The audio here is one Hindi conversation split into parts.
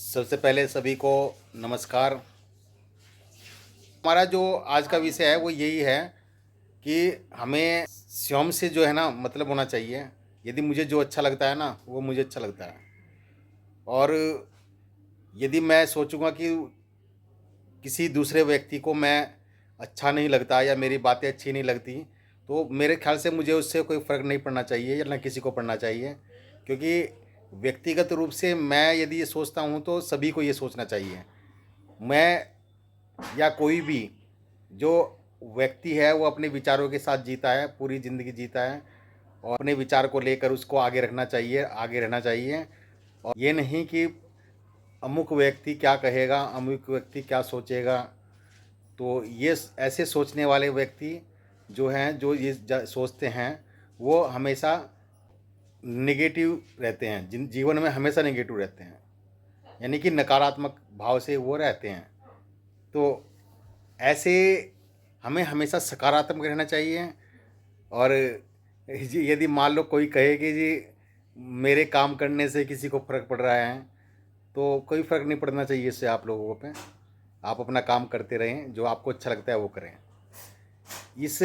सबसे पहले सभी को नमस्कार। हमारा जो आज का विषय है वो यही है कि हमें स्वयं से जो है ना मतलब होना चाहिए। यदि मुझे जो अच्छा लगता है ना वो मुझे अच्छा लगता है। और यदि मैं सोचूंगा कि किसी दूसरे व्यक्ति को मैं अच्छा नहीं लगता या मेरी बातें अच्छी नहीं लगती, तो मेरे ख्याल से मुझे उससे कोई फ़र्क नहीं पड़ना चाहिए या ना किसी को पड़ना चाहिए। क्योंकि व्यक्तिगत रूप से मैं यदि ये सोचता हूँ तो सभी को ये सोचना चाहिए। मैं या कोई भी जो व्यक्ति है वो अपने विचारों के साथ जीता है, पूरी ज़िंदगी जीता है और अपने विचार को लेकर उसको आगे रखना चाहिए, आगे रहना चाहिए। और ये नहीं कि अमुक व्यक्ति क्या कहेगा, अमुक व्यक्ति क्या सोचेगा। तो ये ऐसे सोचने वाले व्यक्ति जो हैं, जो ये सोचते हैं, वो हमेशा नेगेटिव रहते हैं, जीवन में हमेशा नेगेटिव रहते हैं, यानी कि नकारात्मक भाव से वो रहते हैं। तो ऐसे हमें हमेशा सकारात्मक रहना चाहिए। और यदि मान लो कोई कहे कि जी मेरे काम करने से किसी को फ़र्क पड़ रहा है, तो कोई फ़र्क नहीं पड़ना चाहिए इससे आप लोगों पे। आप अपना काम करते रहें, जो आपको अच्छा लगता है वो करें। इस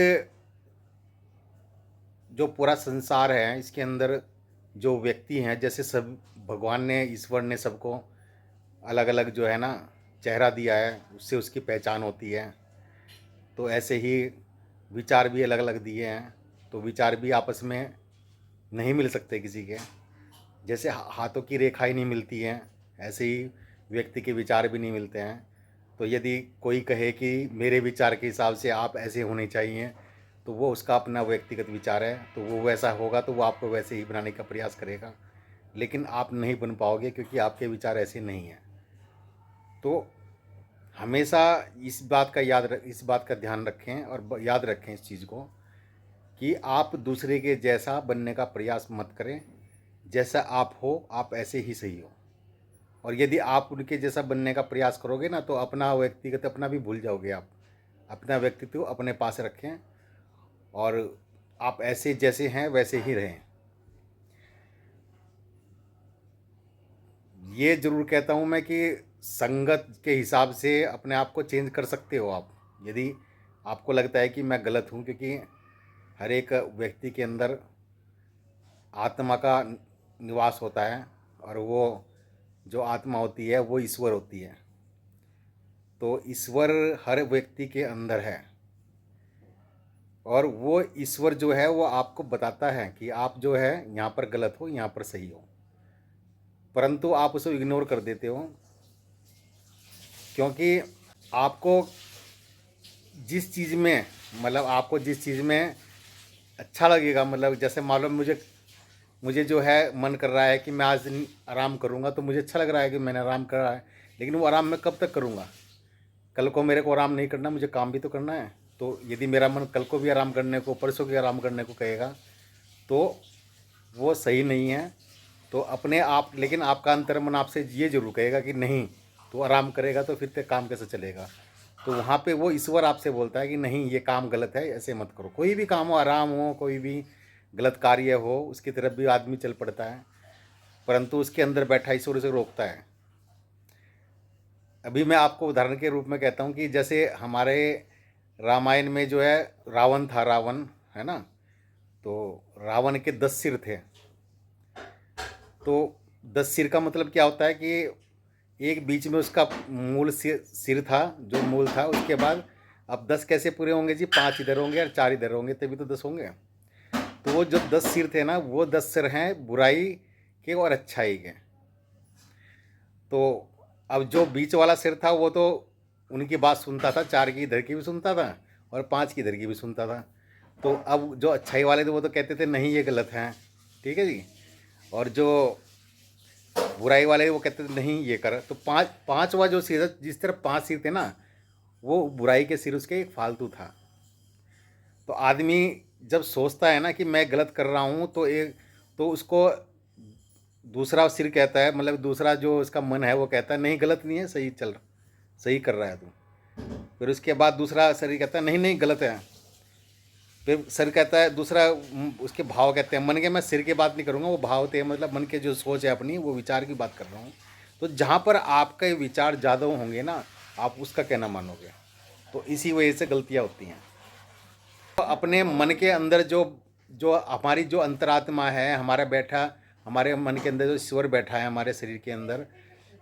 जो पूरा संसार है इसके अंदर जो व्यक्ति हैं, जैसे सब भगवान ने, ईश्वर ने सबको अलग अलग जो है ना चेहरा दिया है, उससे उसकी पहचान होती है। तो ऐसे ही विचार भी अलग अलग दिए हैं, तो विचार भी आपस में नहीं मिल सकते किसी के। जैसे हाथों की रेखाएं नहीं मिलती हैं, ऐसे ही व्यक्ति के विचार भी नहीं मिलते हैं। तो यदि कोई कहे कि मेरे विचार के हिसाब से आप ऐसे होने चाहिए, तो वो उसका अपना व्यक्तिगत विचार है, तो वो वैसा होगा तो वो आपको वैसे ही बनाने का प्रयास करेगा। लेकिन आप नहीं बन पाओगे क्योंकि आपके विचार ऐसे नहीं हैं। तो हमेशा इस बात का ध्यान रखें और याद रखें इस चीज़ को कि आप दूसरे के जैसा बनने का प्रयास मत करें। जैसा आप हो आप ऐसे ही सही हो। और यदि आप उनके जैसा बनने का प्रयास करोगे ना, तो अपना व्यक्तिगत अपना भी भूल जाओगे आप। अपना व्यक्तित्व अपने पास रखें और आप ऐसे जैसे हैं वैसे ही रहें। ये ज़रूर कहता हूँ मैं कि संगत के हिसाब से अपने आप को चेंज कर सकते हो आप। यदि आपको लगता है कि मैं गलत हूँ, क्योंकि हर एक व्यक्ति के अंदर आत्मा का निवास होता है और वो जो आत्मा होती है वो ईश्वर होती है। तो ईश्वर हर व्यक्ति के अंदर है और वो ईश्वर जो है वो आपको बताता है कि आप जो है यहाँ पर गलत हो, यहाँ पर सही हो। परंतु आप उसे इग्नोर कर देते हो, क्योंकि आपको आपको जिस चीज़ में अच्छा लगेगा, मतलब जैसे मालूम मुझे मुझे जो है मन कर रहा है कि मैं आज आराम करूँगा, तो मुझे अच्छा लग रहा है कि मैंने आराम करा है। लेकिन वो आराम मैं कब तक करूँगा? कल को मेरे को आराम नहीं करना, मुझे काम भी तो करना है। तो यदि मेरा मन कल को भी आराम करने को, परसों भी आराम करने को कहेगा, तो वो सही नहीं है। तो अपने आप, लेकिन आपका अंतर्मन आपसे ये जरूर कहेगा कि नहीं, तो आराम करेगा तो फिर ते काम कैसे चलेगा। तो वहाँ पे वो ईश्वर आपसे बोलता है कि नहीं, ये काम गलत है, ऐसे मत करो। कोई भी काम हो, आराम हो, कोई भी गलत कार्य हो, उसकी तरफ भी आदमी चल पड़ता है, परंतु उसके अंदर बैठा ईश्वर उसे रोकता है। अभी मैं आपको उदाहरण के रूप में कहता हूँ कि जैसे हमारे रामायण में जो है रावण था, रावण है ना। तो रावण के 10 सिर थे। तो 10 सिर का मतलब क्या होता है कि एक बीच में उसका मूल सिर था, जो मूल था। उसके बाद अब 10 कैसे पूरे होंगे जी? 5 इधर होंगे और 4 इधर होंगे, तभी तो 10 होंगे। तो वो जो 10 सिर थे ना, वो 10 सिर हैं बुराई के और अच्छाई के। तो अब जो बीच वाला सिर था वो तो उनकी बात सुनता था, 4 की इधर की भी सुनता था और 5 की इधर की भी सुनता था। तो अब जो अच्छाई वाले थे वो तो कहते थे नहीं ये गलत है, ठीक है जी। और जो बुराई वाले वो कहते थे नहीं ये कर। तो पांचवा जो सिर, जिस तरह 5 सिर थे ना, वो बुराई के सिर उसके एक फालतू था। तो आदमी जब सोचता है ना कि मैं गलत कर रहा हूँ, तो उसको दूसरा सिर कहता है, मतलब दूसरा जो उसका मन है वो कहता है नहीं गलत नहीं है, सही कर रहा है तू। फिर उसके बाद दूसरा शरीर कहता है नहीं नहीं गलत है। फिर सर कहता है दूसरा, उसके भाव कहते हैं, मन के, मैं सिर की बात नहीं करूँगा, वो भाव थे, मतलब मन के जो सोच है अपनी, वो विचार की बात कर रहा हूँ। तो जहाँ पर आपके विचार ज़्यादा होंगे ना, आप उसका कहना मानोगे। तो इसी वजह से गलतियाँ होती हैं। तो अपने मन के अंदर जो जो हमारी जो अंतरात्मा है, हमारे मन के अंदर जो ईश्वर बैठा है हमारे शरीर के अंदर,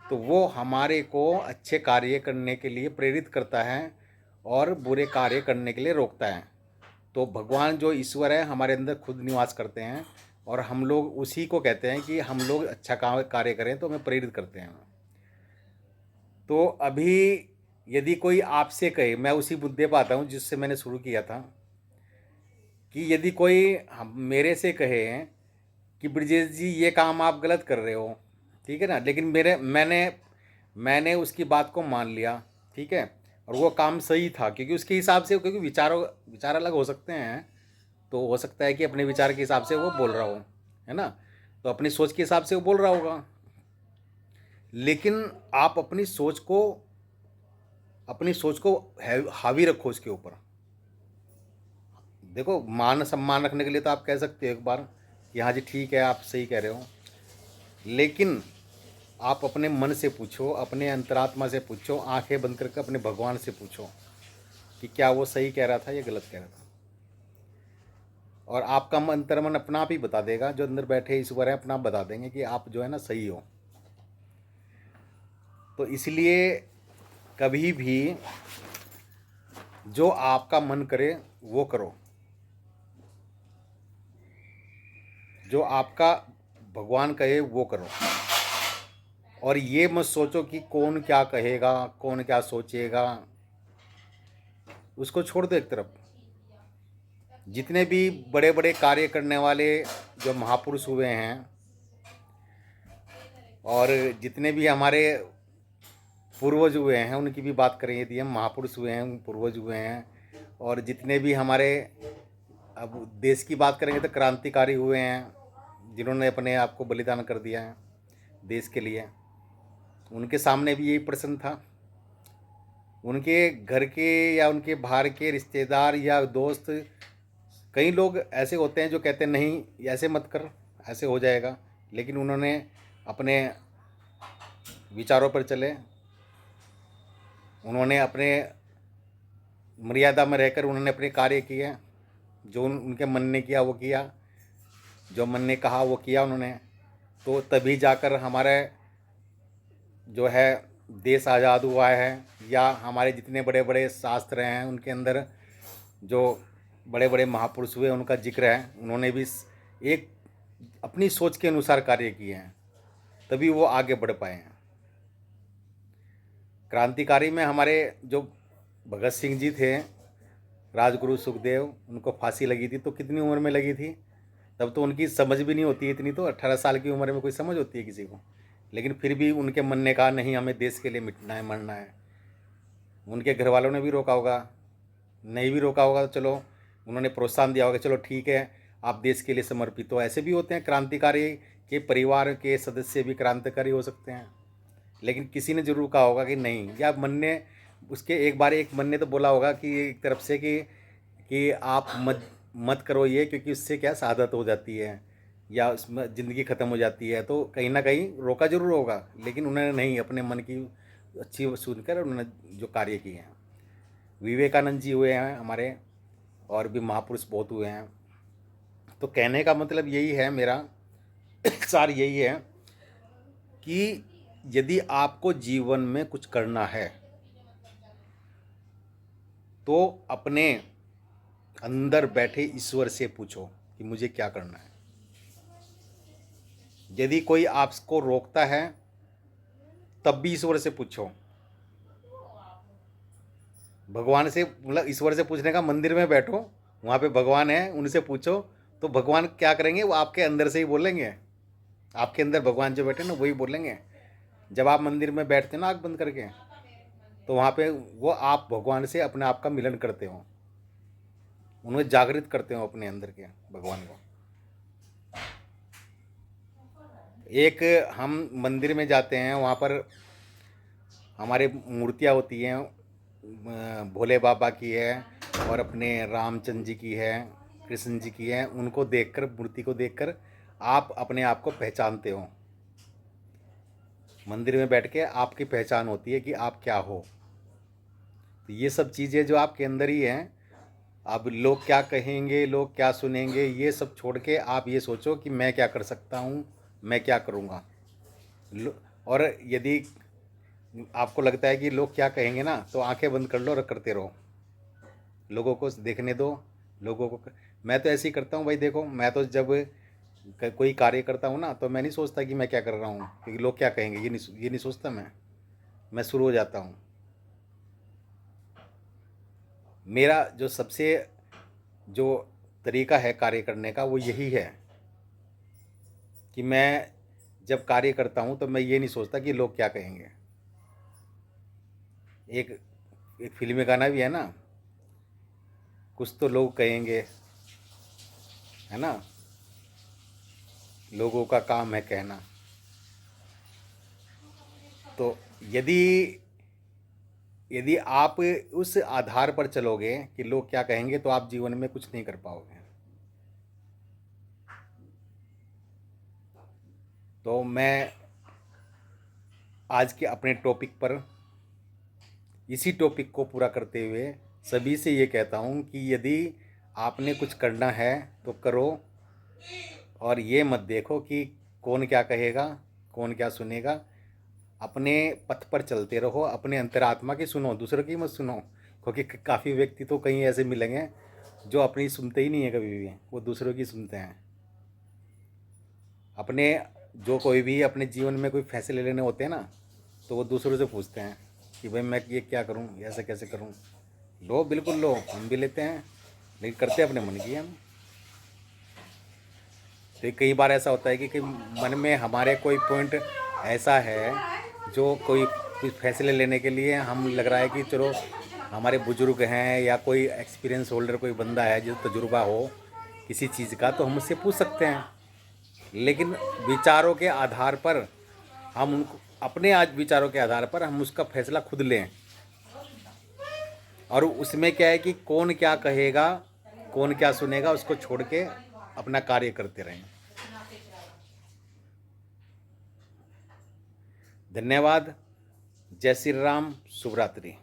तो वो हमारे को अच्छे कार्य करने के लिए प्रेरित करता है और बुरे कार्य करने के लिए रोकता है। तो भगवान जो ईश्वर है हमारे अंदर खुद निवास करते हैं और हम लोग उसी को कहते हैं कि हम लोग अच्छा कार्य करें तो हमें प्रेरित करते हैं। तो अभी यदि कोई आपसे कहे, मैं उसी मुद्दे पर आता हूँ जिससे मैंने शुरू किया था, कि यदि कोई मेरे से कहे कि ब्रजेश जी ये काम आप गलत कर रहे हो, ठीक है ना, लेकिन मैंने उसकी बात को मान लिया, ठीक है, और वो काम सही था क्योंकि उसके हिसाब से, क्योंकि विचार अलग हो सकते हैं, तो हो सकता है कि अपने विचार के हिसाब से वो बोल रहा हो, है ना, तो अपनी सोच के हिसाब से वो बोल रहा होगा। लेकिन आप अपनी सोच को हावी रखो उसके ऊपर। देखो, मान सम्मान रखने के लिए तो आप कह सकते हो एक बार कि हाँ जी ठीक है, आप सही कह रहे हो, लेकिन आप अपने मन से पूछो, अपने अंतरात्मा से पूछो, आंखें बंद करके अपने भगवान से पूछो कि क्या वो सही कह रहा था या गलत कह रहा था। और आपका अंतर्मन अपना आप ही बता देगा, जो अंदर बैठे ईश्वर है अपना आप बता देंगे कि आप जो है ना सही हो। तो इसलिए कभी भी जो आपका मन करे वो करो, जो आपका भगवान कहे वो करो। और ये मत सोचो कि कौन क्या कहेगा, कौन क्या सोचेगा, उसको छोड़ दो एक तरफ। जितने भी बड़े बड़े कार्य करने वाले जो महापुरुष हुए हैं, और जितने भी हमारे पूर्वज हुए हैं उनकी भी बात करें, यदि हम महापुरुष हुए हैं, पूर्वज हुए हैं, और जितने भी हमारे, अब देश की बात करेंगे तो क्रांतिकारी हुए हैं जिन्होंने अपने आप को बलिदान कर दिया है देश के लिए, उनके सामने भी यही प्रश्न था। उनके घर के या उनके बाहर के रिश्तेदार या दोस्त, कई लोग ऐसे होते हैं जो कहते हैं नहीं ऐसे मत कर, ऐसे हो जाएगा, लेकिन उन्होंने अपने विचारों पर चले, उन्होंने अपने मर्यादा में रहकर उन्होंने अपने कार्य किए, जो उनके मन ने किया वो किया, जो मन ने कहा वो किया उन्होंने। तो तभी जाकर हमारे जो है देश आज़ाद हुआ है, या हमारे जितने बड़े बड़े शास्त्र हैं उनके अंदर जो बड़े बड़े महापुरुष हुए उनका जिक्र है, उन्होंने भी एक अपनी सोच के अनुसार कार्य किए हैं, तभी वो आगे बढ़ पाए हैं। क्रांतिकारी में हमारे जो भगत सिंह जी थे, राजगुरु सुखदेव, उनको फांसी लगी थी तो कितनी उम्र में लगी थी, तब तो उनकी समझ भी नहीं होती इतनी, तो 18 साल की उम्र में कोई समझ होती है किसी को, लेकिन फिर भी उनके मन ने कहा नहीं हमें देश के लिए मिटना है, मरना है। उनके घर वालों ने भी रोका होगा, नहीं भी रोका होगा तो चलो उन्होंने प्रोत्साहन दिया होगा, चलो ठीक है आप देश के लिए समर्पित हो। ऐसे भी होते हैं, क्रांतिकारी के परिवार के सदस्य भी क्रांतिकारी हो सकते हैं, लेकिन किसी ने जरूर कहा होगा कि नहीं, या मन ने उसके एक मन ने तो बोला होगा कि एक तरफ से कि आप मत करो ये, क्योंकि उससे क्या शहादत हो जाती है या उसमें ज़िंदगी ख़त्म हो जाती है, तो कहीं ना कहीं रोका जरूर होगा, लेकिन उन्होंने नहीं, अपने मन की अच्छी सुनकर उन्होंने जो कार्य किए हैं। विवेकानंद जी हुए हैं हमारे, और भी महापुरुष बहुत हुए हैं। तो कहने का मतलब यही है, मेरा सार यही है कि यदि आपको जीवन में कुछ करना है तो अपने अंदर बैठे ईश्वर से पूछो कि मुझे क्या करना है। यदि कोई आपको रोकता है तब भी ईश्वर से पूछो। भगवान से, मतलब ईश्वर से पूछने का, मंदिर में बैठो, वहाँ पे भगवान है, उनसे पूछो, तो भगवान क्या करेंगे, वो आपके अंदर से ही बोलेंगे। आपके अंदर भगवान जो बैठे ना वही बोलेंगे। जब आप मंदिर में बैठते ना आँख बंद करके, तो वहाँ पे वो आप भगवान से अपने आप का मिलन करते हो, उन्हें जागृत करते हो अपने अंदर के भगवान को। एक हम मंदिर में जाते हैं, वहाँ पर हमारे मूर्तियाँ होती हैं, भोले बाबा की है और अपने रामचंद्र जी की है, कृष्ण जी की है। उनको देखकर, मूर्ति को देखकर आप अपने आप को पहचानते हो। मंदिर में बैठ के आपकी पहचान होती है कि आप क्या हो। तो ये सब चीज़ें जो आपके अंदर ही हैं, अब लोग क्या कहेंगे, लोग क्या सुनेंगे, ये सब छोड़ के आप ये सोचो कि मैं क्या कर सकता हूँ, मैं क्या करूँगा। और यदि आपको लगता है कि लोग क्या कहेंगे ना, तो आंखें बंद कर लो और करते रहो, लोगों को देखने दो। लोगों को मैं तो ऐसे ही करता हूँ भाई। देखो, मैं तो जब कोई कार्य करता हूँ ना, तो मैं नहीं सोचता कि मैं क्या कर रहा हूँ, कि लोग क्या कहेंगे, ये नहीं सोचता मैं शुरू हो जाता हूँ। मेरा जो सबसे जो तरीका है कार्य करने का, वो यही है कि मैं जब कार्य करता हूँ तो मैं ये नहीं सोचता कि लोग क्या कहेंगे। एक एक फिल्म में गाना भी है ना, कुछ तो लोग कहेंगे, है ना, लोगों का काम है कहना। तो यदि यदि आप उस आधार पर चलोगे कि लोग क्या कहेंगे, तो आप जीवन में कुछ नहीं कर पाओगे। तो मैं आज के अपने टॉपिक पर, इसी टॉपिक को पूरा करते हुए सभी से ये कहता हूँ कि यदि आपने कुछ करना है तो करो, और ये मत देखो कि कौन क्या कहेगा, कौन क्या सुनेगा। अपने पथ पर चलते रहो, अपने अंतरात्मा की सुनो, दूसरों की मत सुनो। क्योंकि काफ़ी व्यक्ति तो कहीं ऐसे मिलेंगे जो अपनी सुनते ही नहीं है कभी भी, वो दूसरों की सुनते हैं। अपने जो कोई भी अपने जीवन में कोई फैसले लेने होते हैं ना, तो वो दूसरों से पूछते हैं कि भाई मैं ये क्या करूं, ऐसे कैसे करूं। लो, बिल्कुल लो, हम भी लेते हैं, लेकिन करते अपने मन की हम। तो कई बार ऐसा होता है कि मन में हमारे कोई पॉइंट ऐसा है जो कोई कुछ फैसले लेने के लिए हम लग रहा है कि चलो हमारे बुजुर्ग हैं या कोई एक्सपीरियंस होल्डर कोई बंदा है जो तजुर्बा हो किसी चीज़ का, तो हम उससे पूछ सकते हैं। लेकिन विचारों के आधार पर हम उनको, अपने आज विचारों के आधार पर हम उसका फैसला खुद लें। और उसमें क्या है कि कौन क्या कहेगा, कौन क्या सुनेगा, उसको छोड़ के अपना कार्य करते रहें। धन्यवाद। जय श्री राम। शुभ रात्रि।